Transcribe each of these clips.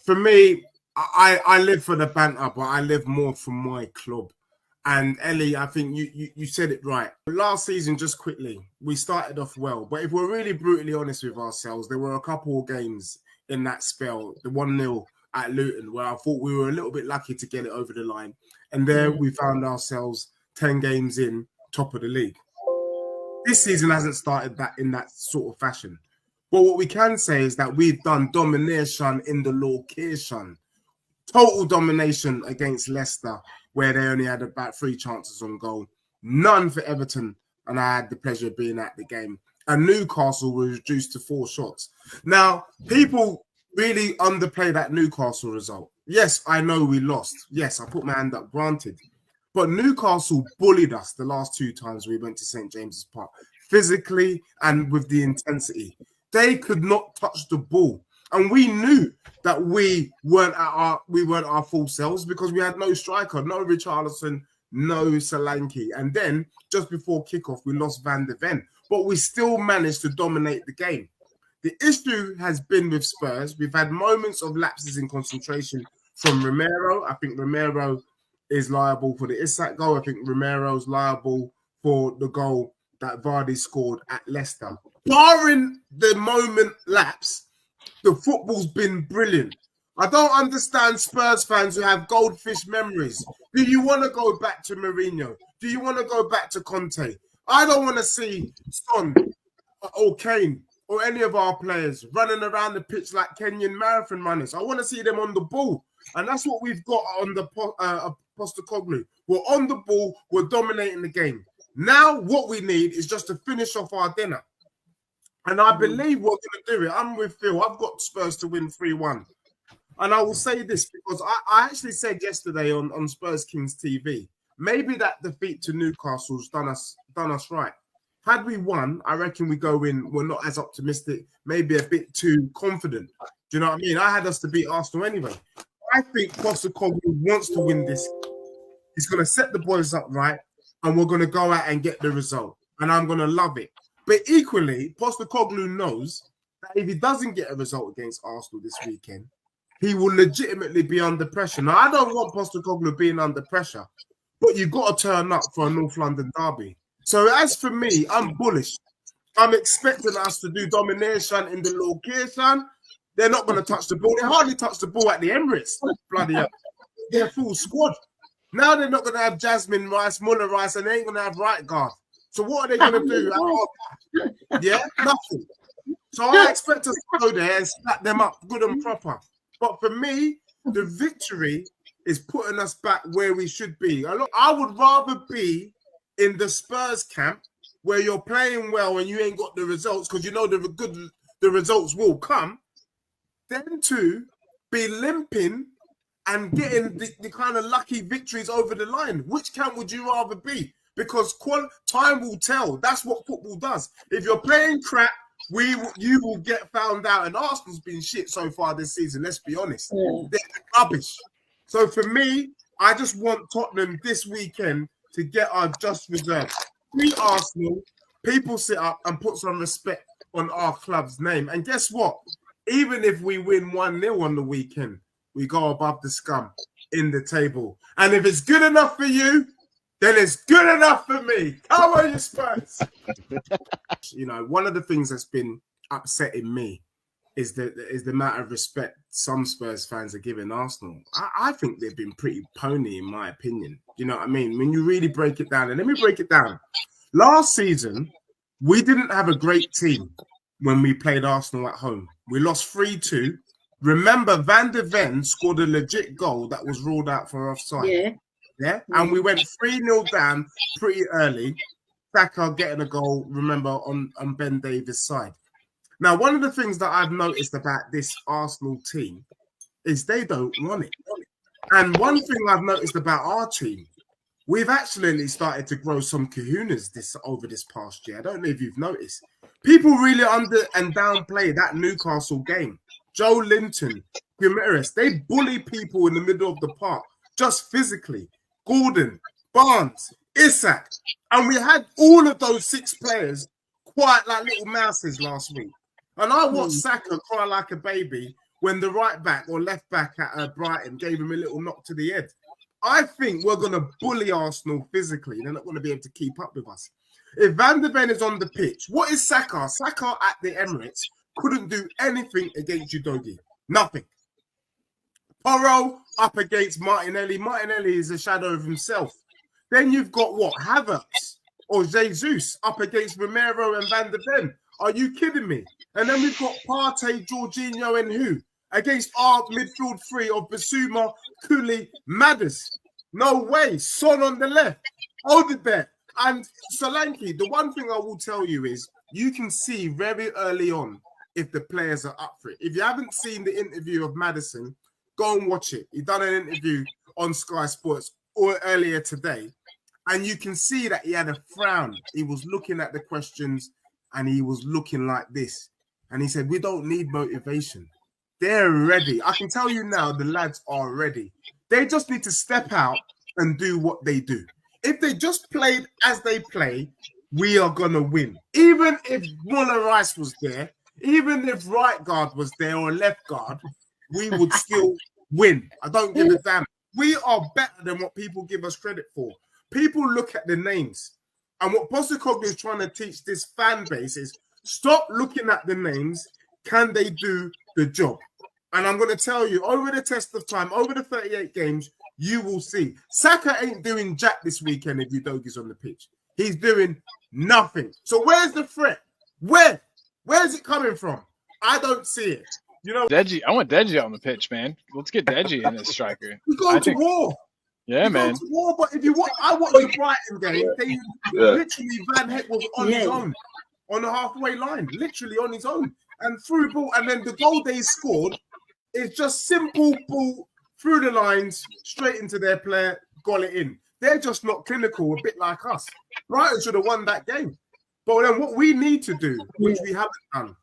For me, I live for the banter, but I live more for my club. And Ellie, I think you said it right. Last season, just quickly, we started off well. But if we're really brutally honest with ourselves, there were a couple of games in that spell, the 1-0 at Luton, where I thought we were a little bit lucky to get it over the line. And there we found ourselves 10 games in, top of the league. This season hasn't started that in that sort of fashion. But what we can say is that we've done domination in the location. Total domination against Leicester, where they only had about 3 chances on goal. None for Everton, and I had the pleasure of being at the game. And Newcastle was reduced to 4 shots. Now, people really underplay that Newcastle result. Yes, I know we lost. Yes, I put my hand up, granted. But Newcastle bullied us the last 2 times we went to St. James's Park, physically and with the intensity. They could not touch the ball. And we knew that we weren't our full selves because we had no striker, no Richarlison, no Solanke. And then just before kickoff, we lost Van de Ven. But we still managed to dominate the game. The issue has been with Spurs. We've had moments of lapses in concentration from Romero. I think Romero is liable for the Isak goal. I think Romero's liable for the goal that Vardy scored at Leicester. Barring the moment lapse, the football's been brilliant. I don't understand Spurs fans who have goldfish memories. Do you want to go back to Mourinho? Do you want to go back to Conte? I don't want to see Son or Kane or any of our players running around the pitch like Kenyan marathon runners. I want to see them on the ball. And that's what we've got on the Postecoglou. We're on the ball. We're dominating the game. Now what we need is just to finish off our dinner. And I believe we're going to do it. I'm with Phil. I've got Spurs to win 3-1. And I will say this because I actually said yesterday on Spurs Kings TV, maybe that defeat to Newcastle's done us right. Had we won, I reckon we go in, we're not as optimistic, maybe a bit too confident. Do you know what I mean? I had us to beat Arsenal anyway. I think Postecoglou wants to win this. He's going to set the boys up right, and we're going to go out and get the result. And I'm going to love it. But equally, Postecoglou knows that if he doesn't get a result against Arsenal this weekend, he will legitimately be under pressure. Now, I don't want Postecoglou being under pressure, but you've got to turn up for a North London derby. So as for me, I'm bullish. I'm expecting us to do domination in the location. They're not going to touch the ball. They hardly touch the ball at the Emirates. Bloody hell. They're full squad. Now they're not going to have Jasmine Rice, Muller Rice, and they ain't going to have right guard. So what are they going to do? Yeah, nothing. So I expect us to go there and slap them up good and proper. But for me, the victory is putting us back where we should be. I would rather be in the Spurs camp where you're playing well and you ain't got the results because you know the results will come, than to be limping and getting the kind of lucky victories over the line. Which camp would you rather be? Because time will tell. That's what football does. If you're playing crap, you will get found out. And Arsenal's been shit so far this season, let's be honest. Yeah. They're rubbish. So for me, I just want Tottenham this weekend to get our just reserves. Beat Arsenal, people sit up and put some respect on our club's name. And guess what? Even if we win 1-0 on the weekend, we go above the scum in the table. And if it's good enough for you, then it's good enough for me. Come on, you Spurs. You know, one of the things that's been upsetting me is the amount of respect some Spurs fans are giving Arsenal. I think they've been pretty pony, in my opinion. You know what I mean? When you really break it down, and let me break it down. Last season, we didn't have a great team when we played Arsenal at home. We lost 3-2. Remember, Van de Ven scored a legit goal that was ruled out for offside. Yeah, and we went 3-0 down pretty early. Saka getting a goal, remember, on Ben Davies' side. Now, one of the things that I've noticed about this Arsenal team is they don't want it. And one thing I've noticed about our team, we've actually started to grow some kahunas over this past year. I don't know if you've noticed. People really under and downplay that Newcastle game. Joe Linton, Guimaraes, they bully people in the middle of the park, just physically. Gordon, Barnes, Isak. And we had all of those 6 players quite like little mouses last week. And I watched Saka cry like a baby when the right back or left back at Brighton gave him a little knock to the head. I think we're going to bully Arsenal physically. They're not going to be able to keep up with us. If Van de Ven is on the pitch, what is Saka? Saka at the Emirates couldn't do anything against Udogie. Nothing. Porro up against Martinelli. Martinelli is a shadow of himself. Then you've got what? Havertz or Jesus up against Romero and Van de Ven. Are you kidding me? And then we've got Partey, Jorginho, and who? Against our midfield three of Basuma, Cooley, Madders. No way. Son on the left. Odegaard and Solanke. The one thing I will tell you is you can see very early on if the players are up for it. If you haven't seen the interview of Maddison, go and watch it. He done an interview on Sky Sports earlier today, and you can see that he had a frown. He was looking at the questions, and he was looking like this. And he said, we don't need motivation. They're ready. I can tell you now, the lads are ready. They just need to step out and do what they do. If they just played as they play, we are going to win. Even if Muller Rice was there, even if right guard was there or left guard, we would still win. I don't give a damn. We are better than what people give us credit for. People look at the names. And what Postecoglou is trying to teach this fan base is stop looking at the names. Can they do the job? And I'm going to tell you, over the test of time, over the 38 games, you will see. Saka ain't doing jack this weekend if Udogie's on the pitch. He's doing nothing. So where's the threat? Where's it coming from? I don't see it. You know, Deji, I want Deji on the pitch, man. Let's get Deji in as striker. We go to war. Yeah, man. Go to war, but if you watch, I watched the Brighton game. Literally, Van Heck was on his own, on the halfway line, literally on his own, and through ball. And then the goal they scored is just simple ball through the lines, straight into their player, got it in. They're just not clinical, a bit like us. Brighton should have won that game. But then what we need to do, which we haven't done,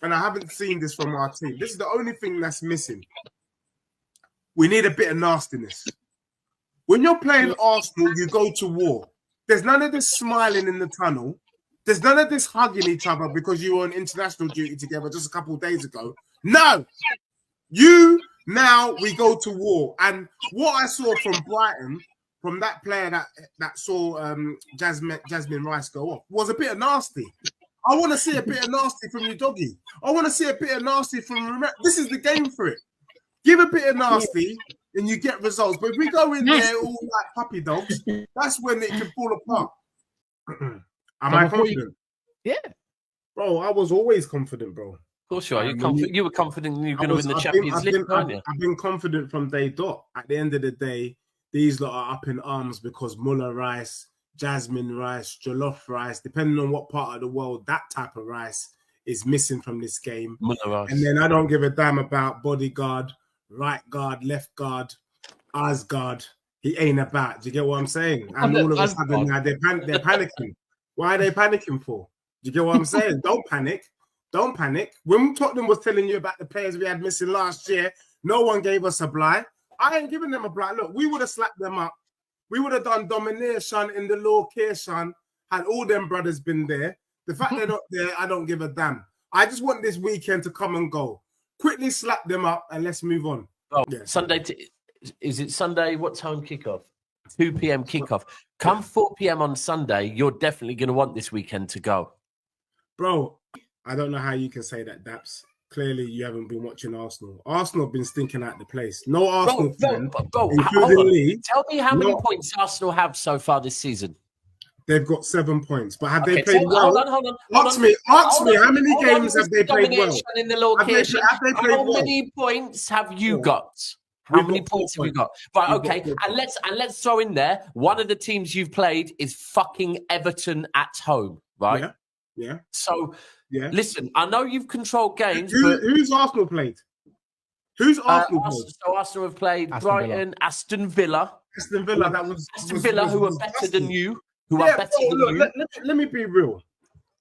and I haven't seen this from our team, this is the only thing that's missing. We need a bit of nastiness. When you're playing Arsenal, you go to war. There's none of this smiling in the tunnel. There's none of this hugging each other because you were on international duty together just a couple of days ago. No! Now we go to war. And what I saw from Brighton, from that player that saw Jasmine Rice go off, was a bit of nasty. I want to see a bit of nasty from Udogie. I want to see a bit of nasty from Romero. This is the game for it. Give a bit of nasty and you get results. But if we go in there all like puppy dogs, that's when it can fall apart. Am I confident? Yeah. Bro, I was always confident, bro. Of course you are. You were confident you were going to win the Champions League, aren't you? I've been confident from day dot. At the end of the day, these lot are up in arms because Muller Rice, Jasmine Rice, Jollof Rice, depending on what part of the world that type of rice is missing from this game. And then I don't give a damn about bodyguard, right guard, left guard, Asgard. He ain't about. Do you get what I'm saying? And all of a sudden now they're panicking. Why are they panicking for? Do you get what I'm saying? Don't panic. Don't panic. When Tottenham was telling you about the players we had missing last year, no one gave us a blind. I ain't giving them a blind. Look, we would have slapped them up. We would have done domination in the location had all them brothers been there. The fact they're not there, I don't give a damn. I just want this weekend to come and go. Quickly slap them up and let's move on. Oh, yeah. Sunday, is it Sunday? What time kickoff? 2 p.m. kickoff. Come 4 p.m. on Sunday, you're definitely going to want this weekend to go. Bro, I don't know how you can say that, Daps. Clearly, you haven't been watching Arsenal. Arsenal have been stinking out the place. No Arsenal fan, including Lee. Tell me how many points Arsenal have so far this season. They've got 7 points, but have they played well? Hold on. Ask me, how many games have they played well? In the location. How many points have you got? How many points have you got? Right, okay. And let's throw in there, one of the teams you've played is fucking Everton at home, right? Yeah. So, listen, I know you've controlled games. Who's Arsenal played? Who's Arsenal played? So Arsenal have played Brighton, Aston Villa. Aston Villa, that was... Aston Villa, who are better than you. Let me be real.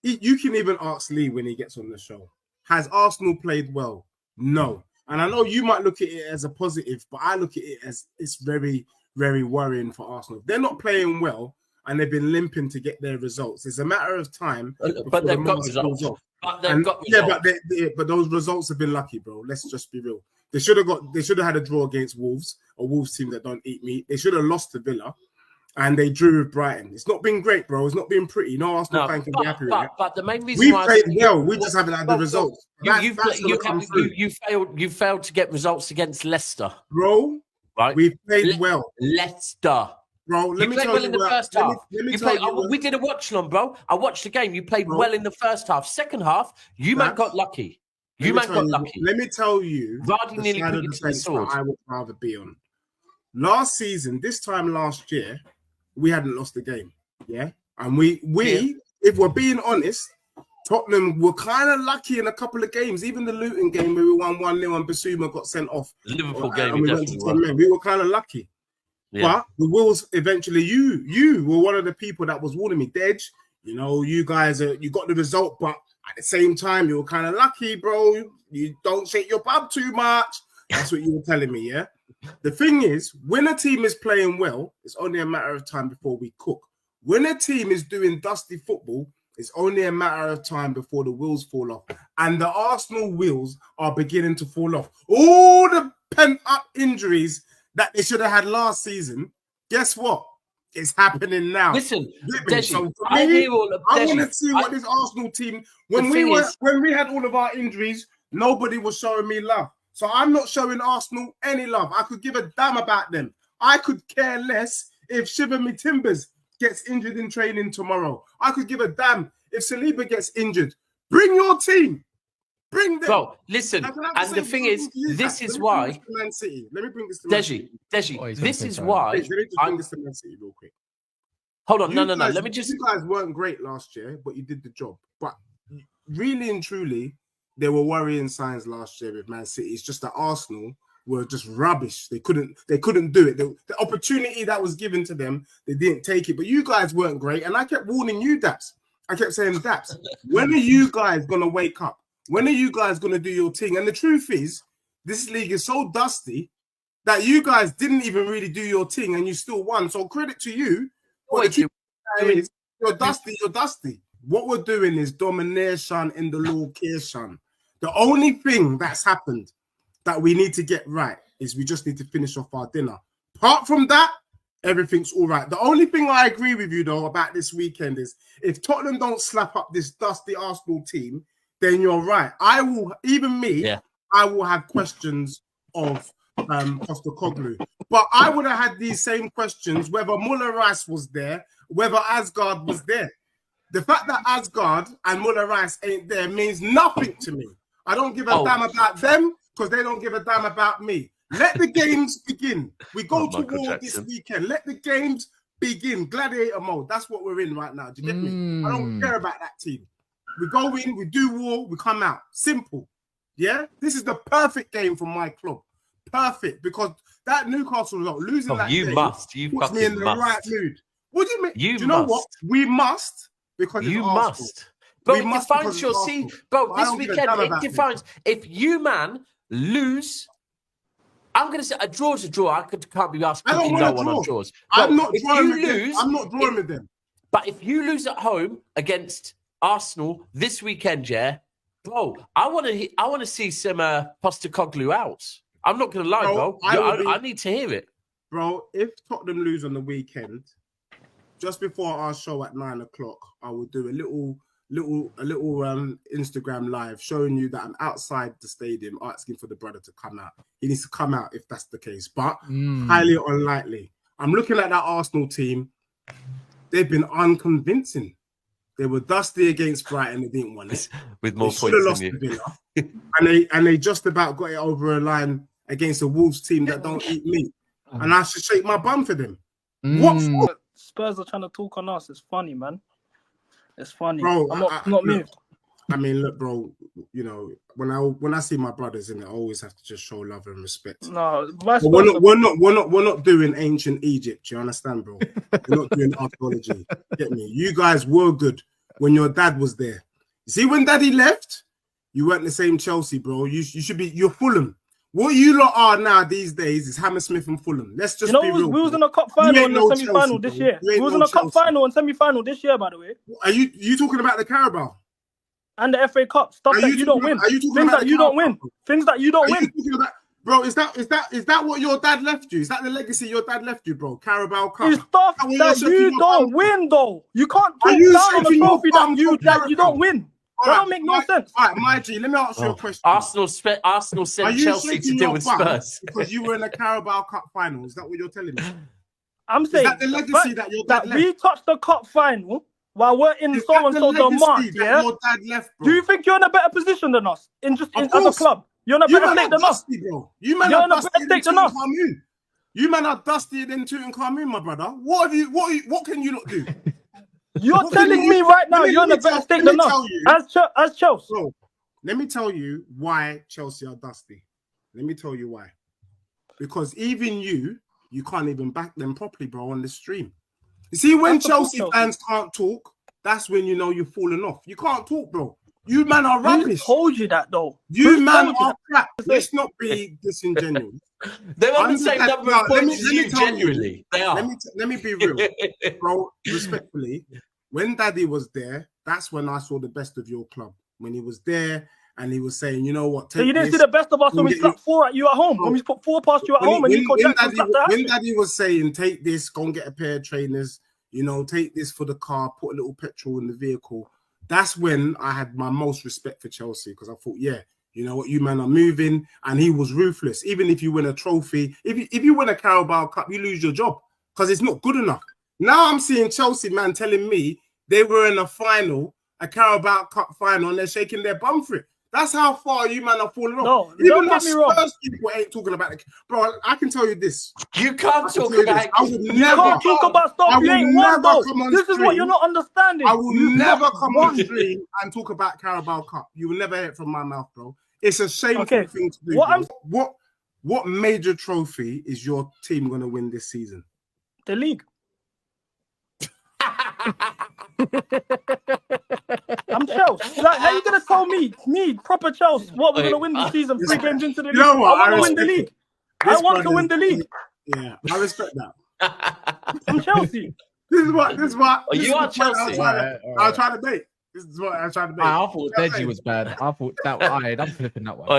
You can even ask Lee when he gets on the show. Has Arsenal played well? No. And I know you might look at it as a positive, but I look at it as it's very, very worrying for Arsenal. They're not playing well, and they've been limping to get their results. It's a matter of time. But they've got results. But they've got results. but those results have been lucky, bro. Let's just be real. They should have had a draw against Wolves, a Wolves team that don't eat meat. They should have lost to Villa, and they drew with Brighton. It's not been great, bro. It's not been pretty. No Arsenal fan can be happy with that. But the main reason we played well, we just haven't had the results. You failed to get results against Leicester, bro. Right? We played well, Leicester. Bro, let me tell you in the first half. We did a watch along, bro. I watched the game. You played well in the first half. Second half, you man got lucky. Let me tell you, Vardy nearly put you to the sword. I would rather be on. Last season, this time last year, we hadn't lost a game. Yeah, and we, if we're being honest, Tottenham were kind of lucky in a couple of games. Even the Luton game where we won 1-0 and Basuma got sent off. Liverpool game, we were kind of lucky. Yeah. But the Wolves eventually, you were one of the people that was warning me, Dej. You know, you guys you got the result, but at the same time, you were kind of lucky, bro. You don't shake your bum too much. That's what you were telling me, yeah? The thing is, when a team is playing well, it's only a matter of time before we cook. When a team is doing dusty football, it's only a matter of time before the wheels fall off. And the Arsenal wheels are beginning to fall off. All the pent-up injuries that they should have had last season, guess what? It's happening now. Listen, Deji, so I hear all of I want to see what this Arsenal team. When we had all of our injuries, nobody was showing me love. So I'm not showing Arsenal any love. I could give a damn about them. I could care less if Shiver Me Timbers gets injured in training tomorrow. I could give a damn if Saliba gets injured. Bring your team. Bring them. Bro, listen, and the thing is, this is why. Man City. Let me bring this to Man City. Deji, this is why. Let me just bring this to Man City real quick. Hold on, no. Let me just. You guys weren't great last year, but you did the job. But really and truly, there were worrying signs last year with Man City. It's just that Arsenal were just rubbish. They couldn't do it. The opportunity that was given to them, they didn't take it. But you guys weren't great, and I kept warning you, Daps. I kept saying, Daps, when are you guys gonna wake up? When are you guys going to do your thing? And the truth is, this league is so dusty that you guys didn't even really do your thing and you still won. So credit to you. You're dusty. What we're doing is domination in the location. The only thing that's happened that we need to get right is we just need to finish off our dinner. Apart from that, everything's all right. The only thing I agree with you, though, about this weekend is if Tottenham don't slap up this dusty Arsenal team, then you're right. I will have questions of Postecoglou. But I would have had these same questions whether Muller Rice was there, whether Asgard was there. The fact that Asgard and Muller Rice ain't there means nothing to me. I don't give a damn about them because they don't give a damn about me. Let the games begin. We go to war this weekend. Let the games begin. Gladiator mode. That's what we're in right now. Do you get me? I don't care about that team. We go in, we do war, we come out. Simple. Yeah? This is the perfect game for my club. Perfect. Because that Newcastle result, losing that game puts me in the right mood. What do you mean? Do you know what? We must because you must. Bro, it defines your season. Bro, this weekend, it defines. If you, man, lose, I'm going to say a draw's a draw. I can't be asked to no one on draws. I'm not drawing with them. But if you lose at home against Arsenal this weekend, bro, I want to see some Postecoglou out. I'm not going to lie, bro. I need to hear it, bro. If Tottenham lose on the weekend, just before our show at 9 o'clock, I will do a little Instagram live showing you that I'm outside the stadium asking for the brother to come out. He needs to come out if that's the case, but highly unlikely. I'm looking at that Arsenal team. They've been unconvincing. They were dusty against Brighton. They didn't want it. With more points than you. and they just about got it over a line against a Wolves team that don't eat meat. And I should shake my bum for them. What for? Spurs are trying to talk on us. It's funny, man. It's funny. Bro, I'm not moved. I mean, look, bro, you know, when I see my brothers in it, I always have to just show love and respect. No, we're not doing ancient Egypt. You understand, bro? We're not doing archaeology. Get me? You guys were good when your dad was there. You see, when Daddy left, you weren't the same Chelsea, bro. You're Fulham. What you lot are now these days is Hammersmith and Fulham. Let's just be real. We was in a cup final and the semi-final this year. We was in a cup final and semi-final this year, by the way. Are you talking about the Carabao? and the FA Cup. Stuff that you don't win. Things that you don't win. Things that you don't win. Bro, is that what your dad left you? Is that the legacy your dad left you, bro? Carabao Cup. It's stuff that you don't win, though. You can't talk down on the trophy that you don't win. That don't make no sense. All right, my G, let me ask you a question. Arsenal sent Chelsea to deal with Spurs because you were in the Carabao Cup final. Is that what you're telling me? I'm saying is that the legacy that your dad left? We touched the cup final while we're in so and so the mark. Yeah. Your dad left, bro? Do you think you're in a better position than us as a club? You're in a better state than us. Bro. You man are dusty than Tutankhamun. You man are dustier than Tutankhamun, my brother. What can you not do? You're telling me right now you're in a better state than us as Chelsea. Bro, let me tell you why Chelsea are dusty. Let me tell you why. Because even you can't even back them properly, bro, on the stream. You see, when Chelsea fans can't talk, that's when you know you've fallen off. You can't talk, bro. You man are rubbish. Who told you that, though? You man are crap. Let's not be disingenuous. They're on the same number of points as you, genuinely. They are. Let me be real. Bro, respectfully, when Daddy was there, that's when I saw the best of your club. When he was there and he was saying, you know what, so you didn't see the best of us when we slapped 4 at you at home. When we put 4 past you at home and Nico Jackson slapped that. When Daddy was saying, take this, go and get a pair of trainers, you know, take this for the car, put a little petrol in the vehicle. That's when I had my most respect for Chelsea, because I thought, yeah, you know what, you man are moving, and he was ruthless. Even if you win a trophy, if you win a Carabao Cup, you lose your job because it's not good enough. Now I'm seeing Chelsea man telling me they were in a final, a Carabao Cup final, and they're shaking their bum for it. That's how far you man are falling off. No, don't get me wrong. Spurs people ain't talking about it. Bro, I can tell you this. You can't talk about it. I would never talk about stuff you ain't won, though. This is what you're not understanding. I will never come on stream and talk about Carabao Cup. You will never hear it from my mouth, bro. It's a shameful thing to do. What major trophy is your team going to win this season? The league. I'm Chelsea. Like, how you gonna tell me, proper Chelsea, what we're gonna win this season? 3 games into the league. You know what? I want to win the league. I want to win the league. Yeah, I respect that. I'm Chelsea. This is what. You are Chelsea. I'll try to bait. This is what I'm trying to bait. I thought Deji was bad. I thought that. I'm flipping that one.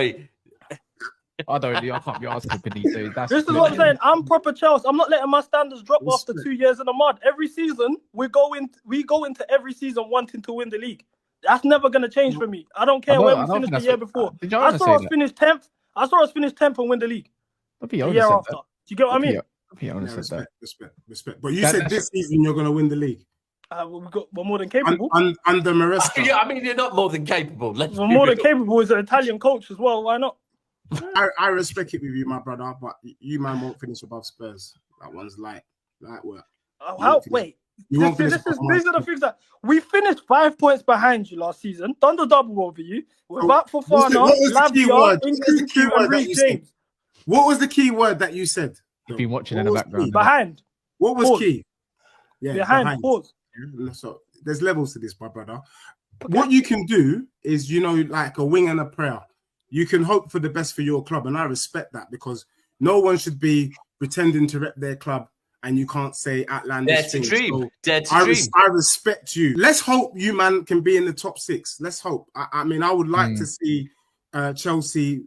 I can't be asked flipping these days. This is what I'm saying. I'm proper Chelsea. I'm not letting my standards drop after 2 years in the mud. Every season, we go into every season wanting to win the league. That's never going to change for me. I don't care where we finished the year before. I saw us finish 10th. I saw us finish 10th and win the league. The year after. Do you get what I mean? Respect. But you said this season you're going to win the league. We're more than capable. Under Maresca. Yeah, I mean, you're not more than capable. We're more than capable as an Italian coach as well. Why not? I respect it with you, my brother, but you man won't finish above Spurs. That one's light work. Wait. These are the things that we finished 5 points behind you last season. Done the double over you. We're back for Fana, Lavia, Nkunku, and Reece James. What was the key word that you said? You've been watching in the background. Behind. What was key? Yeah, behind. Pause. Yeah, so there's levels to this, my brother. Okay. What you can do is, like a wing and a prayer. You can hope for the best for your club, and I respect that, because no one should be pretending to rep their club and you can't say outlandish things. I respect you. Let's hope you man can be in the top 6. Let's hope. I mean, I would like to see Chelsea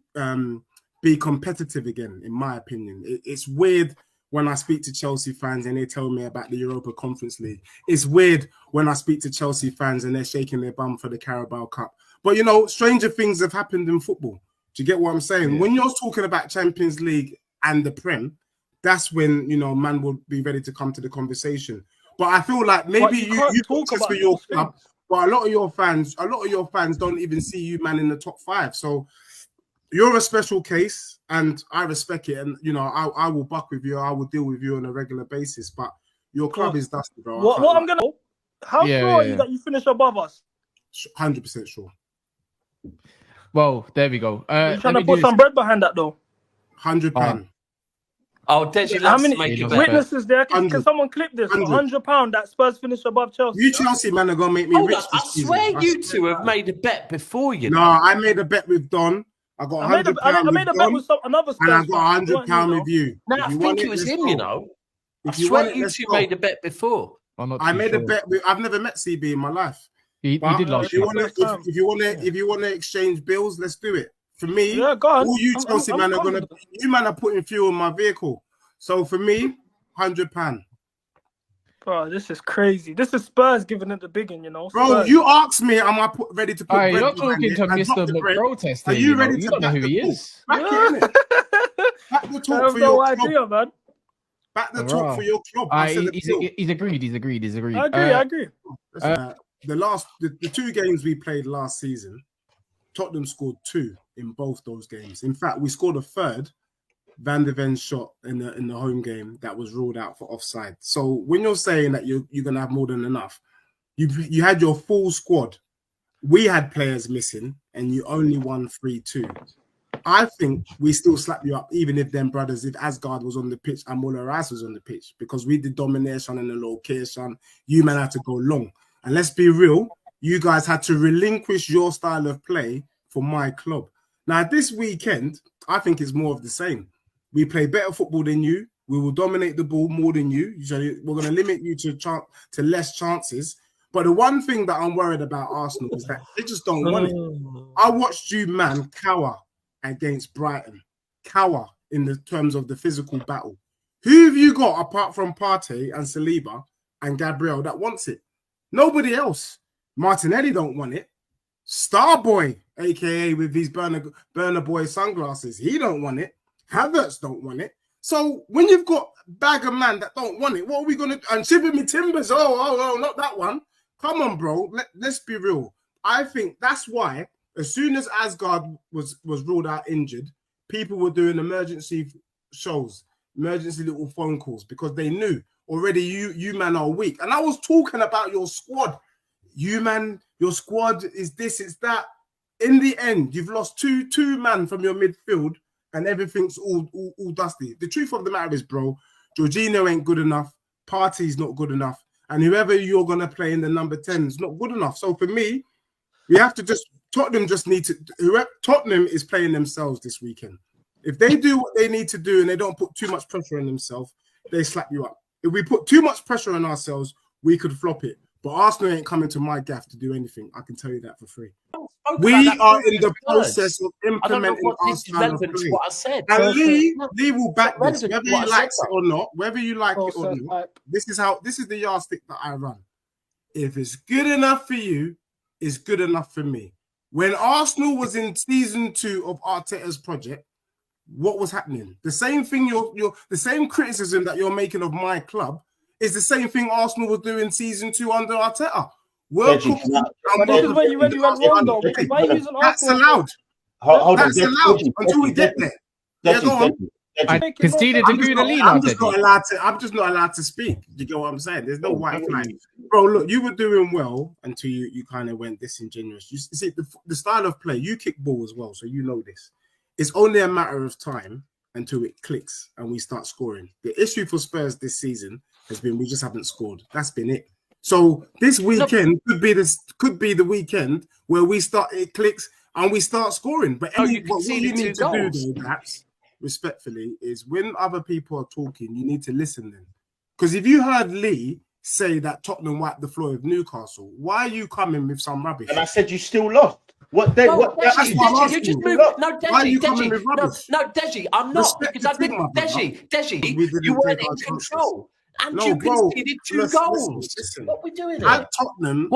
be competitive again, in my opinion. It's weird when I speak to Chelsea fans and they tell me about the Europa Conference League. It's weird when I speak to Chelsea fans and they're shaking their bum for the Carabao Cup. But, stranger things have happened in football. Do you get what I'm saying? Yeah. When you're talking about Champions League and the Prem, that's when, man will be ready to come to the conversation. But I feel like maybe you talk for your club, but a lot of your fans don't even see you, man, in the top 5. So you're a special case, and I respect it. And, I will buck with you. I will deal with you on a regular basis. But your club is dusty, bro. How sure are you that you finish above us? 100% sure. Well, there we go. You're trying to put some bread behind that, though. £100. Deji, how many witnesses there? Can someone clip this? £100 that Spurs finish above Chelsea. You Chelsea man are gonna make me rich. I swear you two have made a bet before, No, I made a bet with Don. I got £100. I made a bet with another Spurs, and I got £100 with you. No, I think it was him. I swear you two made a bet before. I made a bet with. I've never met CB in my life. He did last year. If you wanna exchange bills, let's do it. For me, all you Chelsea man are gonna. You man are putting fuel in my vehicle. So for me, £100. Bro, this is crazy. This is Spurs giving it the big one, you know. Bro, Spurs. you asked me, am I ready to put bread you're talking to Mr. McProtest. Are you ready to don't know who he is? Back it, innit? Back the talk for your club. Man. Back the talk for your club. He's agreed. I agree. The 2 games we played last season, Tottenham scored 2 in both those games. In fact, we scored a third. Van de Ven's shot in the home game that was ruled out for offside. So when you're saying that you're gonna have more than enough, you had your full squad. We had players missing, and you only won 3-2. I think we still slap you up, even if Asgard was on the pitch and Muller Rice was on the pitch, because we did domination and the location. You man had to go long, and let's be real, you guys had to relinquish your style of play for my club. Now this weekend, I think it's more of the same. We play better football than you. We will dominate the ball more than you. So we're going to limit you to less chances. But the one thing that I'm worried about Arsenal is that they just don't want it. I watched you, man, cower against Brighton. Cower in the terms of the physical battle. Who have you got apart from Partey and Saliba and Gabriel that wants it? Nobody else. Martinelli don't want it. Starboy, a.k.a. with his burner boy sunglasses, he don't want it. Havertz don't want it. So when you've got bag of man that don't want it, what are we going to... And shipping me Timbers, oh, not that one. Come on, bro. Let's be real. I think that's why as soon as Asgard was ruled out injured, people were doing emergency shows, emergency little phone calls, because they knew already you man are weak. And I was talking about your squad. You man, your squad is this, it's that. In the end, you've lost two man from your midfield, and everything's all dusty. The truth of the matter is, bro, Jorginho ain't good enough. Partey's not good enough. And whoever you're going to play in the number 10 is not good enough. So for me, we have to Tottenham is playing themselves this weekend. If they do what they need to do and they don't put too much pressure on themselves, they slap you up. If we put too much pressure on ourselves, we could flop it. But Arsenal ain't coming to my gaff to do anything. I can tell you that for free. We are in the process of implementing our style of play. What I said. And Lee will back this, whether he likes it or not. Whether you like it or not, this is the yardstick that I run. If it's good enough for you, it's good enough for me. When Arsenal was in season 2 of Arteta's project, what was happening? The same thing the same criticism that you're making of my club is the same thing Arsenal was doing season 2 under Arteta. But this is where you went wrong, though. Why are you using Arsenal? That's allowed. That's allowed until we get there. Yeah, go on. I conceded to Gunalina. I'm just not allowed to speak. You get what I'm saying? There's no white flag. Bro, look, you were doing well until you kind of went disingenuous. You see, the style of play, you kick ball as well, so you know this. It's only a matter of time until it clicks and we start scoring. The issue for Spurs this season has been we just haven't scored. That's been it. So this weekend could be the weekend where it clicks and we start scoring. But what you need to do, though, perhaps respectfully, is when other people are talking, you need to listen then. Because if you heard Lee say that Tottenham wiped the floor with Newcastle, why are you coming with some rubbish? And I said you still lost. Deji, I'm not, because I think Deji, you weren't in control. And you conceded 2 goals. Listen. What are we doing here? Tottenham,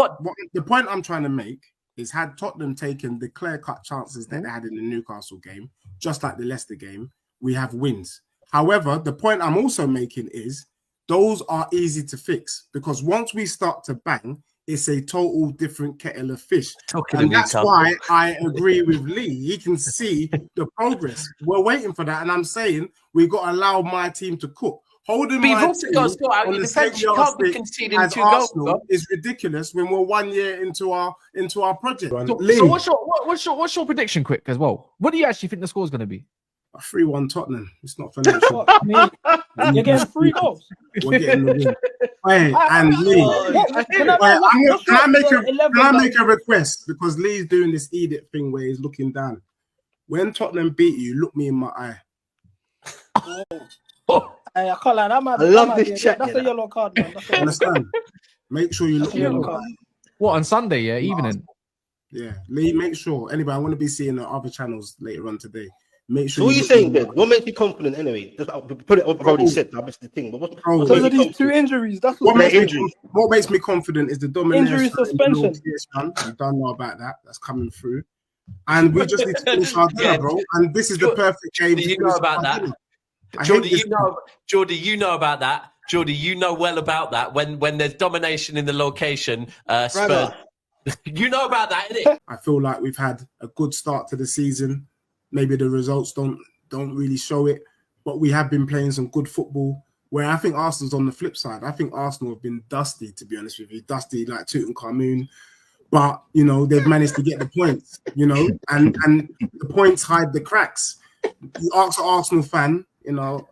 the point I'm trying to make is had Tottenham taken the clear-cut chances that they had in the Newcastle game, just like the Leicester game, we have wins. However, the point I'm also making is those are easy to fix, because once we start to bang, it's a total different kettle of fish. And that's why I agree with Lee. He can see the progress. We're waiting for that. And I'm saying we've got to allow my team to cook. Holding my team on the same yardstick as Arsenal is ridiculous when we're 1 year into our project. So what's your prediction, quick, as well? What do you actually think the score is going to be? A 3-1 Tottenham. It's not financial. You're getting 3 goals. We're getting the win. Hey, and Lee. Can I make a request? Because Lee's doing this edit thing where he's looking down. When Tottenham beat you, look me in my eye. Hey, I can't lie. I love this chat. That's a yellow card, man. Understand? Make sure you look me in my eye. What, on Sunday? Yeah, evening. Yeah, Lee, make sure. Anyway, I want to be seeing the other channels later on today. Make sure. So what are you saying then? What makes you confident anyway? Just put it. I've already said that. That's the thing. But what because of these 2 injuries, that's what makes me confident is the domination. Injury suspension. You don't know about that. That's coming through, and we just need to finish our dinner, bro. And this is the perfect game. You know about that, Jordy. Jordy, you know about that. Jordy, you know well about that. When there's domination in the location, Spurs. You know about that, innit? I feel like we've had a good start to the season. Maybe the results don't really show it, but we have been playing some good football. Where I think Arsenal's on the flip side. I think Arsenal have been dusty, to be honest with you, dusty like Tutankhamun. But you know they've managed to get the points. You know, and the points hide the cracks. You ask an Arsenal fan, you know,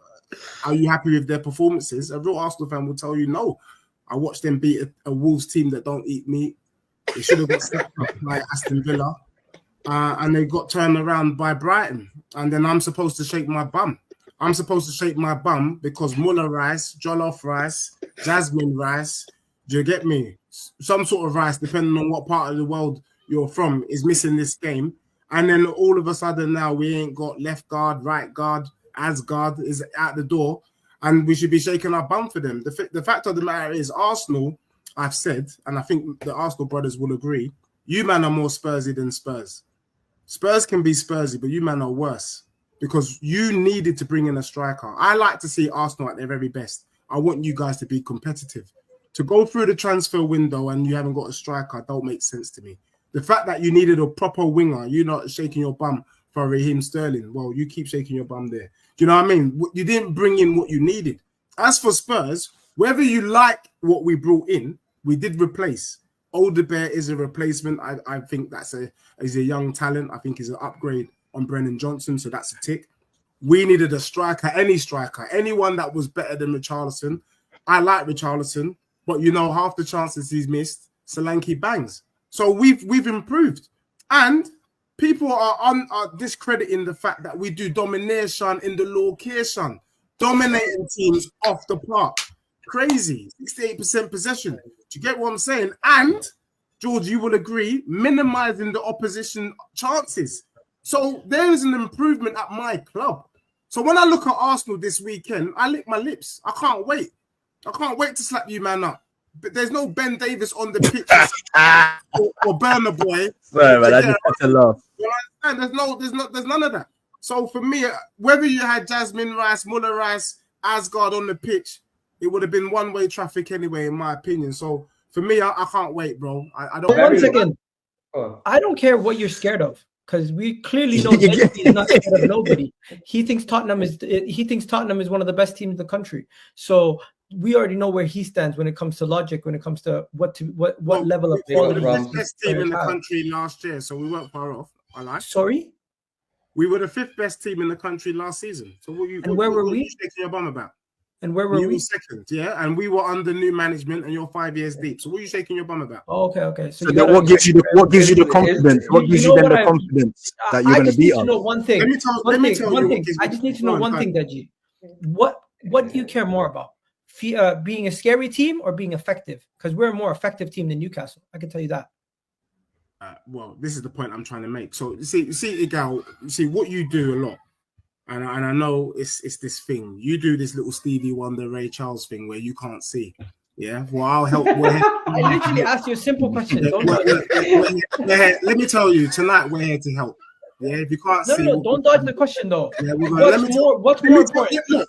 are you happy with their performances? A real Arsenal fan will tell you no. I watched them beat a Wolves team that don't eat meat. They should have got slapped up by Aston Villa. And they got turned around by Brighton. And then I'm supposed to shake my bum. I'm supposed to shake my bum because mullah rice, jollof rice, jasmine rice, do you get me? Some sort of rice, depending on what part of the world you're from, is missing this game. And then all of a sudden now we ain't got left guard, right guard, Asgard is at the door. And we should be shaking our bum for them. The fact of the matter is Arsenal, I've said, and I think the Arsenal brothers will agree, you man are more Spursy than Spurs. Spurs can be Spursy, but you man are worse because you needed to bring in a striker. I like to see Arsenal at their very best. I want you guys to be competitive. To go through the transfer window and you haven't got a striker don't make sense to me. The fact that you needed a proper winger, you're not shaking your bum for Raheem Sterling. Well, you keep shaking your bum there. Do you know what I mean? You didn't bring in what you needed. As for Spurs, whether you like what we brought in, we did replace. Alderweireld is a replacement. I think that's a young talent. I think he's an upgrade on Brennan Johnson, so that's a tick. We needed a striker, anyone that was better than Richarlison. I like Richarlison, but you know half the chances he's missed, Solanke bangs. So we've improved, and people are discrediting the fact that we do domination in the location, dominating teams off the park. Crazy, 68% possession. Do you get what I'm saying? And George, you will agree, minimizing the opposition chances. So there is an improvement at my club. So when I look at Arsenal this weekend, I lick my lips. I can't wait. I can't wait to slap you man up. But there's no Ben Davis on the pitch or Burner Boy. Sorry, man, I just had to laugh. You understand? There's none of that. So for me, whether you had Jasmine Rice, Muller Rice, Asgard on the pitch, it would have been one-way traffic anyway, in my opinion. So for me, I can't wait, bro. I don't. One second. I don't care what you're scared of, because we clearly know Eddie is not scared of nobody. He thinks Tottenham is one of the best teams in the country. So we already know where he stands when it comes to logic, when it comes to what level of. We were the best team in the country last year, so we weren't far off. Sorry. We were the 5th best team in the country last season. So where were we? Shaking your bum about? And where were we? Second, yeah, and we were under new management, and you're 5 years deep. So what are you shaking your bum about? Oh, okay. So what gives you the confidence? What gives you the confidence that you're going to beat us? I just need to know one thing. Let me tell you. I just need to know one thing, Deji. What do you care more about? Being a scary team or being effective? Because we're a more effective team than Newcastle. I can tell you that. Well, this is the point I'm trying to make. So you see, Igal, you see what you do a lot. And I know it's this thing. You do this little Stevie Wonder, Ray Charles thing where you can't see. Yeah. Well, I'll help. I literally asked you a simple question. Let me tell you, tonight we're here to help. Yeah. If you can't see. No, don't dodge the question though. Yeah, what's more important? Look,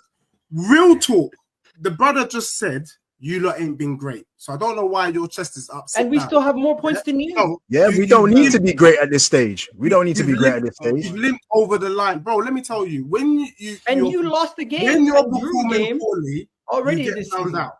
real talk. The brother just said you lot ain't been great. So I don't know why your chest is upset. And we still have more points than you. No, we don't need to be great at this stage. We don't need to be great at this stage. You've limped over the line. Bro, let me tell you, when you lost the game. When you're performing poorly, already you get found out.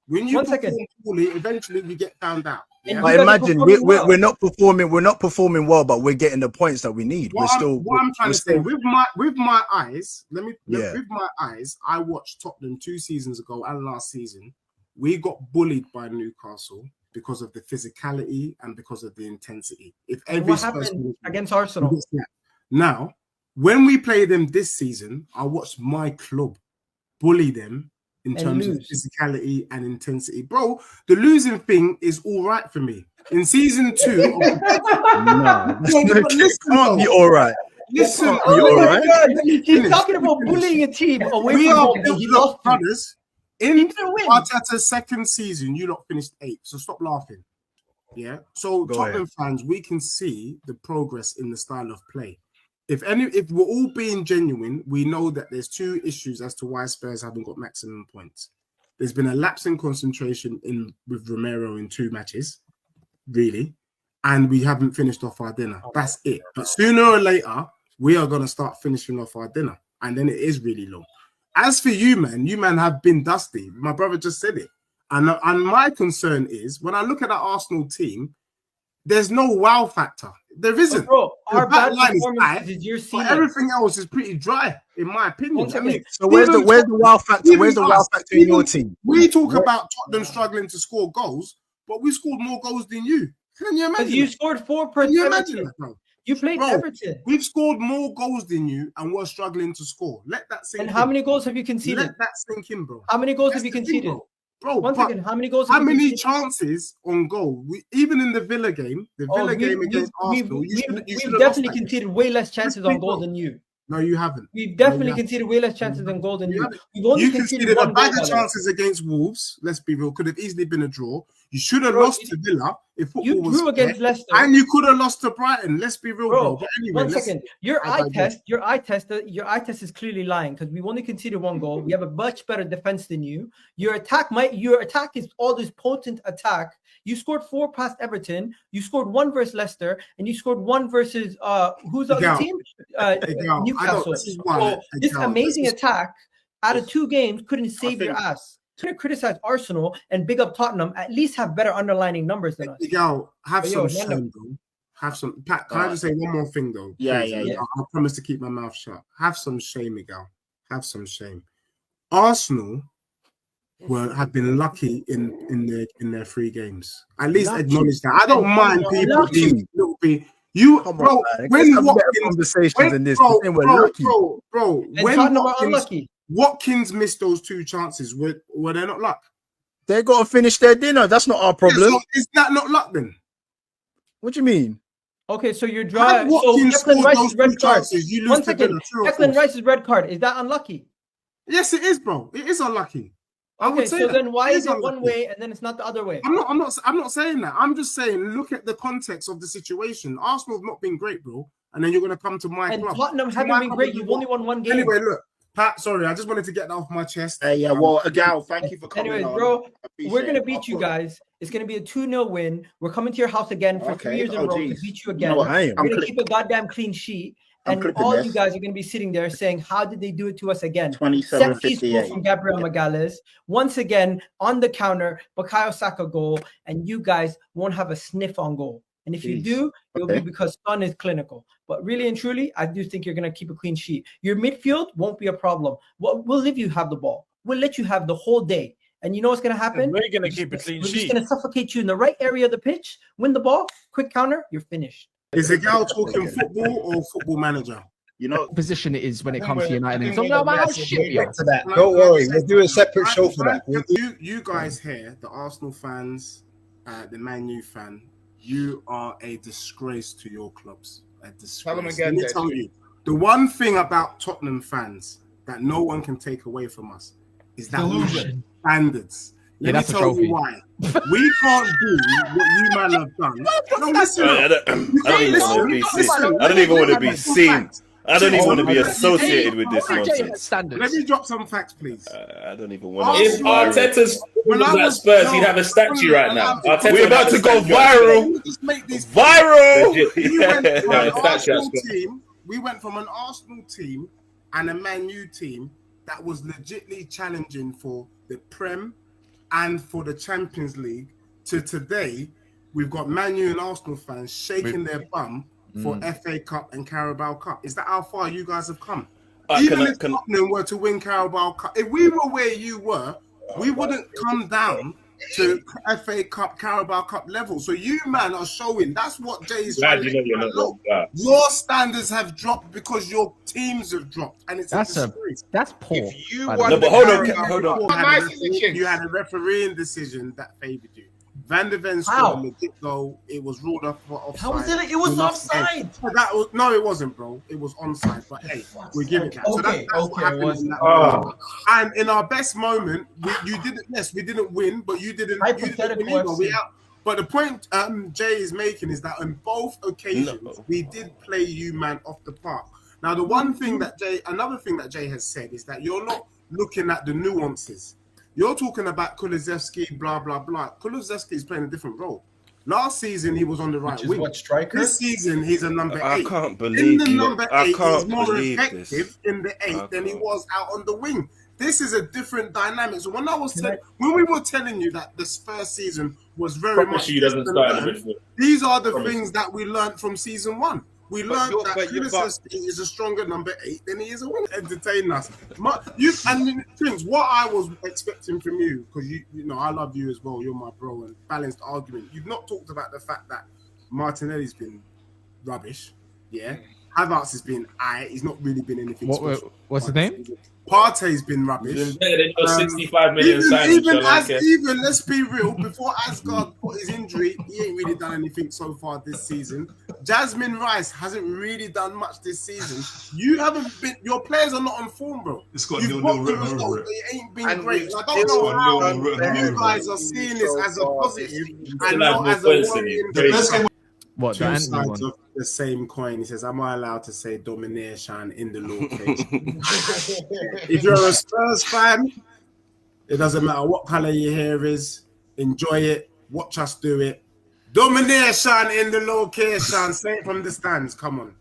When you perform poorly, eventually we get found out. Yeah? But imagine we're not performing well, but we're getting the points that we need. What I'm trying to say with my eyes, with my eyes, I watched Tottenham 2 seasons ago and last season. We got bullied by Newcastle because of the physicality and because of the intensity. What happened against Arsenal? Now, when we play them this season, I watched my club bully them in terms of physicality and intensity. Bro, the losing thing is all right for me. In season 2, No, it can't be all right. Listen, he's talking about bullying a team away we from are home. He lost you. brothers. In Arteta's second season, you lot finished 8th, so stop laughing. Yeah. So Tottenham fans, we can see the progress in the style of play. If we're all being genuine, we know that there's 2 issues as to why Spurs haven't got maximum points. There's been a lapse in concentration with Romero in 2 matches, really, and we haven't finished off our dinner. That's it. But sooner or later, we are gonna start finishing off our dinner, and then it is really low. As for you man have been dusty. My brother just said it, and my concern is when I look at that Arsenal team, there's no wow factor. There isn't. Bro, our bad performance is your season. Everything else is pretty dry, in my opinion. So where's the wow factor? Where's the wow factor in your team? We talk about Tottenham struggling to score goals, but we scored more goals than you. Can you imagine? You scored 4 per. Can you imagine that, bro? You played Everton. We've scored more goals than you, and we're struggling to score. Let that sink in. And how many goals have you conceded? Let that sink in, bro. How many goals have you conceded? Bro, one second. How many goals? How many chances on goal? Even in the Villa game, against Arsenal, we've definitely conceded way less chances on goal than you. No, you haven't. We've definitely conceded way less chances on goal than you. We've only conceded a bag of chances against Wolves. Let's be real. Could have easily been a draw. You should have lost to Villa if football was drew against Leicester, and you could have lost to Brighton. Let's be real, bro. But anyway, 1 second. Your eye test is clearly lying because we've only conceded 1 goal. We have a much better defense than you. Your attack is all this potent attack. You scored 4 past Everton. You scored 1 versus Leicester, and you scored 1 versus who's the other team? Newcastle. So this amazing attack out of 2 games couldn't save your ass. To criticize Arsenal and big up Tottenham, at least have better underlining numbers than us. Have some shame, bro. Have some. Pat, can I just say one more thing, though? Yeah. I promise to keep my mouth shut. Have some shame, Miguel. Have some shame. Arsenal have been lucky in their 3 games. At least acknowledge that. I don't mind people being a little bit. Bro, when conversations in this, bro, when Tottenham are unlucky. Watkins missed those 2 chances. Were they not luck? They got to finish their dinner. That's not our problem. So is that not luck then? What do you mean? Okay, so you're dry. So Declan Rice's red card. 1 second. Declan Rice's red card. Is that unlucky? Yes, it is, bro. It is unlucky. Okay, so then why is it one way and then it's not the other way? I'm not saying that. I'm just saying look at the context of the situation. Arsenal have not been great, bro. And then you're gonna come to my club. And Tottenham haven't been great. You've only won 1 game. Anyway, look. Pat, sorry, I just wanted to get that off my chest. Gal, thank you for coming. Anyways, bro, we're going to beat you guys. It's going to be a 2-0 win. We're coming to your house again for 3 years in a row to beat you again. We're going to keep a goddamn clean sheet. And all you guys are going to be sitting there saying, how did they do it to us again? 27-58 from Gabriel Magalhaes. Once again, on the counter, Bukayo Saka goal. And you guys won't have a sniff on goal. And if you do, it'll be because Son is clinical. But really and truly, I do think you're going to keep a clean sheet. Your midfield won't be a problem. We'll let you have the ball. We'll let you have the whole day. And you know what's going to happen? We're going to keep a clean sheet. We're just going to suffocate you in the right area of the pitch, win the ball, quick counter, you're finished. Is the gal talking football or Football Manager? You know what position it is when it comes to United. So no matter shit, to that. Don't worry, we'll do a separate show for that. You guys here, the Arsenal fans, the Man U fan, you are a disgrace to your clubs. A disgrace. Tell them again, Let me tell you, the one thing about Tottenham fans that no one can take away from us is that we have standards. Let me tell you why. We can't do what you man have done. No, listen. I don't even want to be seen. I don't even want to be associated with this nonsense. Let me drop some facts, please. I don't even want to. If Arteta's was at Spurs, he'd have a statue right now. We're about to go viral. Viral. We went from an Arsenal team and a Man U team that was legitly challenging for the Prem and for the Champions League to today. We've got Man U and Arsenal fans shaking their bum for FA Cup and Carabao Cup. Is that how far you guys have come? Even if Tottenham were to win Carabao Cup, if we were where you were, we wouldn't come down to FA Cup, Carabao Cup level. So you, man, are showing. That's what Jay's trying to do. Your standards have dropped because your teams have dropped, and that's poor. If you hold on. You had a refereeing decision that favoured you. Van de Ven scored a legit goal. It was ruled off for offside. How was it? It was offside. No, it wasn't, bro. It was onside. But hey, we give it that. So that's what happened in that Oh. And in our best moment, you didn't. Yes, we didn't win, but you didn't. But the point Jay is making is that on both occasions we did play you man off the park. Now the another thing that Jay has said is that you're not looking at the nuances. You're talking about Kulusevski, blah blah blah. Kulusevski is playing a different role. Last season he was on the right wing. What, striker? This season he's a number 8. I can't believe in the number 8, he's more believe effective this. in the 8 than he was out on the wing. This is a different dynamic. So when we were telling you that this first season was very much these are the things that we learned from season 1. We learned that Kulusevski is a stronger number 8 than he is a wing. Entertain us. Things what I was expecting from you, because you know I love you as well. You're my bro, and balanced argument. You've not talked about the fact that Martinelli's been rubbish. Yeah, Havertz has been he's not really been anything. What's his name? Partey's been rubbish. 65 million even let's be real, before Asgard got his injury, he ain't really done anything so far this season. Jasmine Rice hasn't really done much this season. Your players are not on form, bro. It's got You've got the result, but it ain't been great. I don't know how you guys are seeing this as a positive and not as a worrying. What, two sides of the same coin. He says, am I allowed to say domination in the location? If you're a Spurs fan, it doesn't matter what color your hair is. Enjoy it. Watch us do it. Domination in the location. Say it from the stands. Come on.